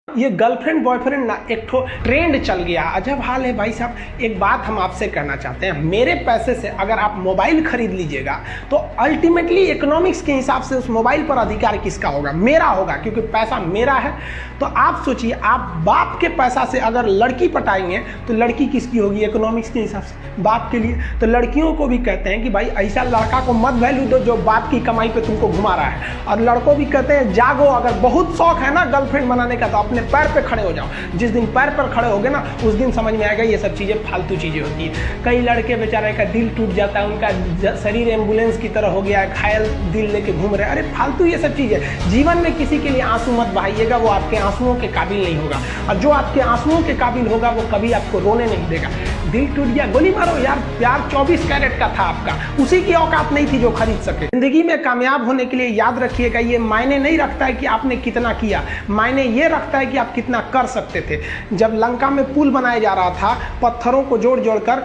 ये girlfriend boyfriend ना एक ठो ट्रेंड चल गया, अजब हाल है भाई साहब। एक बात हम आपसे कहना चाहते हैं, मेरे पैसे से अगर आप मोबाइल खरीद लीजिएगा तो अल्टीमेटली इकोनॉमिक्स के हिसाब से उस मोबाइल पर अधिकार किसका होगा? मेरा होगा, क्योंकि पैसा मेरा है। तो आप सोचिए, आप बाप के पैसा से अगर लड़की पटाएंगे तो लड़की किसकी होगी? इकोनॉमिक्स के हिसाब से बाप के लिए। तो लड़कियों को भी कहते हैं कि भाई ऐसा लड़का को मत वैल्यू दो जो बाप की कमाई पे तुमको घुमा रहा है। और लड़कों भी कहते हैं जागो, अगर बहुत शौक है ना गर्लफ्रेंड बनाने का तो अपने पैर पे खड़े हो जाओ। जिस दिन पैर पर खड़े होगे ना उस दिन समझ में आएगा ये सब चीज़ें फालतू चीज़ें होती है। कई लड़के बेचारे का दिल टूट जाता है, उनका शरीर एम्बुलेंस की तरह हो गया है, घायल दिल लेके घूम रहे हैं। अरे फालतू ये सब चीज़ें। जीवन में किसी के लिए आंसू मत बहाइएगा, वो आपके आंसुओं के काबिल नहीं होगा। और जो आपके आंसुओं के काबिल होगा वो कभी आपको रोने नहीं देगा। दिल टूट गया, गोली मारो यार, प्यार 24 कैरेट का था आपका, उसी की औकात नहीं थी जो खरीद सके। जिंदगी में कामयाब होने के लिए याद रखिएगा, ये मायने नहीं रखता है कि आपने कितना किया, मायने ये रखता है कि आप कितना कर सकते थे। जब लंका में पुल बनाया जा रहा था पत्थरों को जोड़ जोड़ कर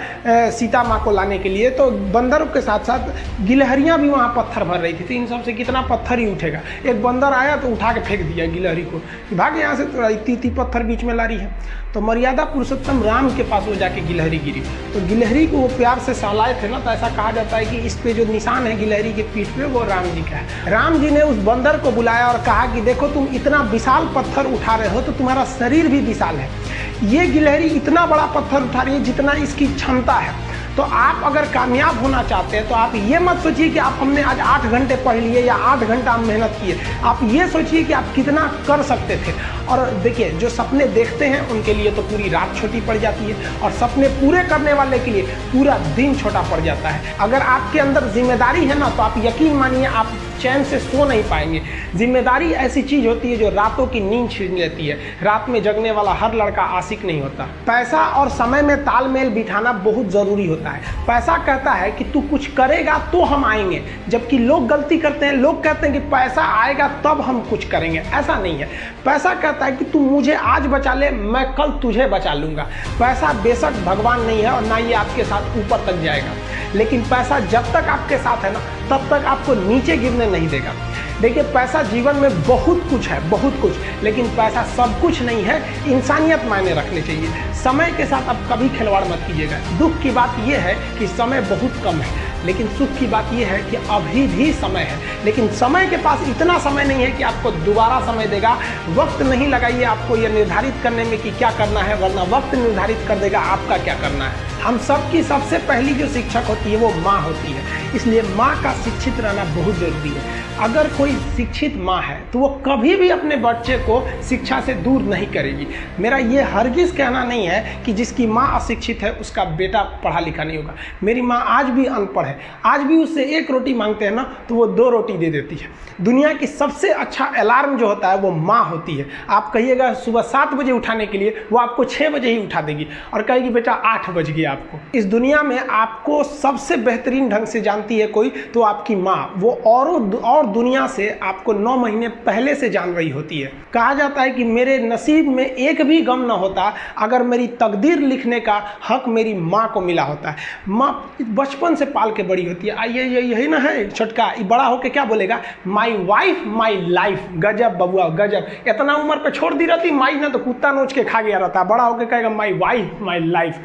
सीता माँ को लाने के लिए, तो बंदरों के साथ साथ गिलहरियाँ भी वहाँ पत्थर भर रही थी। तो इन सब से कितना पत्थर ही उठेगा। एक बंदर आया तो उठा के फेंक दिया गिलहरी को, भाग यहाँ से, तो इतनी पत्थर बीच में ला रही है। तो मर्यादा पुरुषोत्तम राम के पास वो जाके गिलहरी गिरी, तो गिलहरी को वो प्यार से सहलाए थे ना, तो ऐसा कहा जाता है कि इस पे जो निशान है गिलहरी के पीठ पे वो राम जी का है। राम जी ने उस बंदर को बुलाया और कहा कि देखो तुम इतना विशाल पत्थर उठा रहे हो तो तुम्हारा शरीर भी विशाल है। ये गिलहरी इतना बड़ा पत्थर उठा रही है जितना इसकी क्षमता है। तो आप अगर कामयाब होना चाहते हैं तो आप ये मत सोचिए कि आप हमने आज 8 घंटे पढ़ लिए या 8 घंटा हम मेहनत किए। आप ये सोचिए कि आप कितना कर सकते थे। और देखिए, जो सपने देखते हैं उनके लिए तो पूरी रात छोटी पड़ जाती है, और सपने पूरे करने वाले के लिए पूरा दिन छोटा पड़ जाता है। अगर आपके अंदर जिम्मेदारी है ना, तो आप यकीन मानिए आप चैन से सो नहीं पाएंगे। जिम्मेदारी ऐसी चीज होती है जो रातों की नींद छीन लेती है। रात में जगने वाला हर लड़का आशिक नहीं होता। पैसा और समय में तालमेल बिठाना बहुत जरूरी होता है। पैसा कहता है कि तू कुछ करेगा तो हम आएंगे, जबकि लोग गलती करते हैं। लोग कहते हैं कि पैसा आएगा तब हम कुछ करेंगे, ऐसा नहीं है। पैसा कहता है कि तू मुझे आज बचा ले, मैं कल तुझे बचा लूंगा। पैसा बेशक भगवान नहीं है और ना ये आपके साथ ऊपर तक जाएगा, लेकिन पैसा जब तक आपके साथ है ना तब तक आपको नीचे गिरने नहीं देगा। देखिए, पैसा जीवन में बहुत कुछ है, बहुत कुछ, लेकिन पैसा सब कुछ नहीं है। इंसानियत मायने रखनी चाहिए। समय के साथ आप कभी खिलवाड़ मत कीजिएगा। दुख की बात यह है कि समय बहुत कम है, लेकिन सुख की बात यह है कि अभी भी समय है। लेकिन समय के पास इतना समय नहीं है कि आपको दोबारा समय देगा। वक्त नहीं लगाइए आपको यह निर्धारित करने में कि क्या करना है, वरना वक्त निर्धारित कर देगा आपका क्या करना है। हम सबकी सबसे पहली जो शिक्षक होती है वो माँ होती है, इसलिए माँ का शिक्षित रहना बहुत जरूरी है। अगर कोई शिक्षित माँ है तो वो कभी भी अपने बच्चे को शिक्षा से दूर नहीं करेगी। मेरा ये हरगिज़ कहना नहीं है कि जिसकी माँ अशिक्षित है उसका बेटा पढ़ा लिखा नहीं होगा। मेरी माँ आज भी अनपढ़ है, आज भी उससे 1 रोटी मांगते हैं ना तो वो 2 रोटी दे देती है। दुनिया की सबसे अच्छा अलार्म जो होता है वो माँ होती है। आप कहिएगा सुबह 7 बजे उठाने के लिए, वो आपको 6 बजे ही उठा देगी और कहेगी बेटा 8 बज गया आपको। इस दुनिया में आपको सबसे बेहतरीन ढंग से जानती है कोई तो आपकी माँ। वो और दुनिया से आपको 9 महीने पहले से जान रही होती है। कहा जाता है कि मेरे नसीब में एक भी गम ना होता अगर मेरी तकदीर लिखने का हक मेरी माँ को मिला होता है। माँ बचपन से पाल के बड़ी होती है। आइए यही ना है छोटका, बड़ा होके क्या बोलेगा? My wife my life. गजब बबुआ गजब। इतना उम्र पे छोड़ दी रहती माई ने तो कुत्ता नोच के खा गया रहता। बड़ा होके कहेगा माई वाइफ माई लाइफ।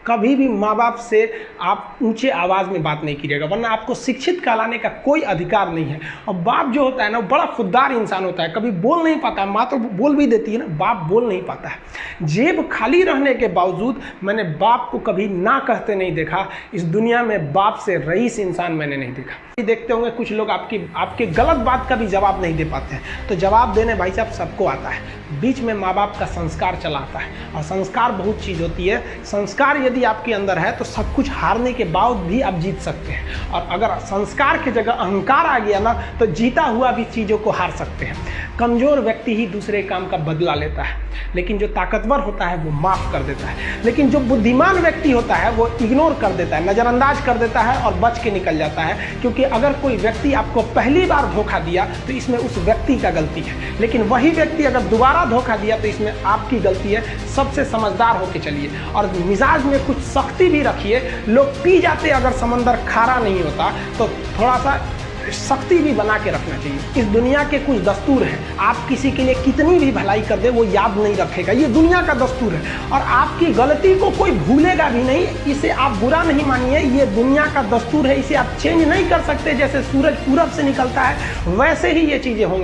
कभी भी माँ बाप से आप ऊंचे आवाज़ में बात नहीं कीजिएगा, वरना आपको शिक्षित कहलाने का कोई अधिकार नहीं है। और बाप जो होता है ना, बड़ा खुददार इंसान होता है, कभी बोल नहीं पाता है। माँ तो बोल भी देती है ना, बाप बोल नहीं पाता है। जेब खाली रहने के बावजूद मैंने बाप को कभी ना कहते नहीं देखा। इस दुनिया में बाप से रईस इंसान मैंने नहीं देखा। देखते होंगे कुछ लोग आपके गलत बात का भी जवाब नहीं दे पाते हैं। तो जवाब देने भाई साहब सबको आता है, बीच में माँ बाप का संस्कार चला आता है। और संस्कार बहुत चीज़ होती है। संस्कार यदि आपके अंदर है तो सब कुछ हारने के बाद भी आप जीत सकते हैं। और अगर संस्कार की जगह अहंकार आ गया ना तो जीता हुआ भी चीज़ों को हार सकते हैं। कमज़ोर व्यक्ति ही दूसरे काम का बदला लेता है, लेकिन जो ताकतवर होता है वो माफ़ कर देता है। लेकिन जो बुद्धिमान व्यक्ति होता है वो इग्नोर कर देता है, नज़रअंदाज कर देता है और बच के निकल जाता है। क्योंकि अगर कोई व्यक्ति आपको पहली बार धोखा दिया तो इसमें उस व्यक्ति का गलती है, लेकिन वही व्यक्ति अगर दोबारा धोखा दिया तो इसमें आपकी गलती है। सबसे समझदार होके चलिए और मिजाज में कुछ सख्ती भी रखिए। लोग पी जाते अगर समंदर खारा नहीं होता तो थोड़ा सा शक्ति भी बना के रखना चाहिए। इस दुनिया के कुछ दस्तूर हैं, आप किसी के लिए कितनी भी भलाई कर दे वो याद नहीं रखेगा, ये दुनिया का दस्तूर है। और आपकी गलती को कोई भूलेगा भी नहीं, इसे आप बुरा नहीं मानिए, ये दुनिया का दस्तूर है, इसे आप चेंज नहीं कर सकते। जैसे सूरज पूरब से निकलता है वैसे ही ये चीज़ें होंगी।